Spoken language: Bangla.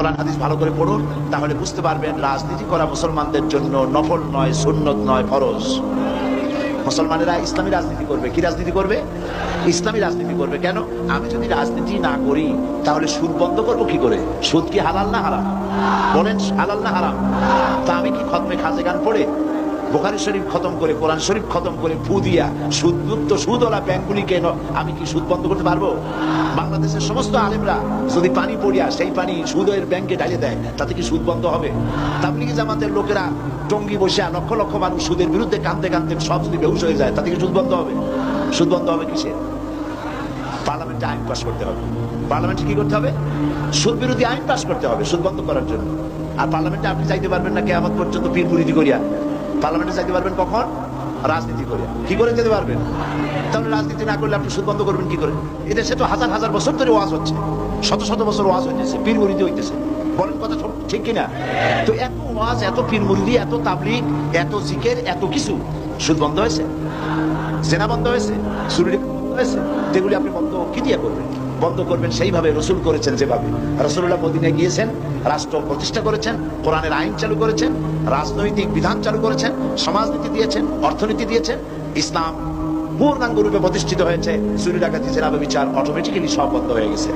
কোরআন হাদিস ভালো করে পড়ুন, তাহলে বুঝতে পারবেন রাজনীতি করা মুসলমানদের জন্য নফল নয়, সুন্নত নয়, ফরজ। মুসলমানেরা ইসলামী রাজনীতি করবে। কি রাজনীতি করবে? ইসলামী রাজনীতি করবে। কেন? আমি যদি রাজনীতি না করি তাহলে সুদ বন্ধ করবো কি করে? সুদ কি হালাল না হারাম? বলেন, হালাল না হারাম? তা আমি কি খতমে খাজে গান পড়ে, বুখারী শরীফ খতম করে, কোরআন শরীফ খতম করে ফু দিয়া সুদযুক্ত সুদওয়ালা ব্যাংকগুলিকে আমি কি সুদ বন্ধ করতে পারবো? বাংলাদেশের সমস্ত আলেমরা যদি পানি পড়িয়া সেই পানি সুদের ব্যাংকে ঢালে দেয়, তাতে কি সুদ বন্ধ হবে? তাবলিগি জামাতের লোকেরা টঙ্গি বসে লক্ষ লক্ষ মানুষ সুদের বিরুদ্ধে কাঁদতে কাঁদতে সব যদি বেহুশ হয়ে যায়, তাতে কি সুদ বন্ধ হবে? সুদ বন্ধ হবে কিসে? পার্লামেন্টে আইন পাস করতে হবে। পার্লামেন্টে কি করতে হবে? সুদ বিরোধী আইন পাস করতে হবে সুদ বন্ধ করার জন্য। আর পার্লামেন্টে আপনি চাইতে পারবেন না কিয়ামত পর্যন্ত পীর মুরিদি করিয়া। পার্লামেন্টে চাইতে পারবেন কখন? রাজনীতি করে। কি করে যেতে পারবেন? তাহলে রাজনীতি না করলে আপনি সুদ বন্ধ করবেন কি করে? এদেশে তো হাজার হাজার বছর ধরে ওয়াজ হচ্ছে, শত শত বছর ওয়াজ হইতেছে, পীর মুরিদি হইতেছে। বলেন কথা ঠিক কিনা? তো এত ওয়াজ, এত পীর মুরিদি, এত তাবলীগ, এত জিকির, এত কিছু, সুদ বন্ধ হয়েছে? জেনা বন্ধ হয়েছে? চুরি বন্ধ হয়েছে? যেগুলি আপনি বন্ধ কি দিয়ে করবেন? বন্ধ করবেন সেইভাবে রসুল করেছেন, যেভাবে রাসূলুল্লাহ মদিনায় গিয়েছেন, রাষ্ট্র প্রতিষ্ঠা করেছেন, কোরআনের আইন চালু করেছেন, রাজনৈতিক বিধান চালু করেছেন, সমাজনীতি দিয়েছেন, অর্থনীতি দিয়েছেন। ইসলাম পূর্ণাঙ্গ রূপে প্রতিষ্ঠিত হয়েছে। চুরি ডাকাতি জেনা ব্যভিচার অটোমেটিক্যালি সব বন্ধ হয়ে গেছে।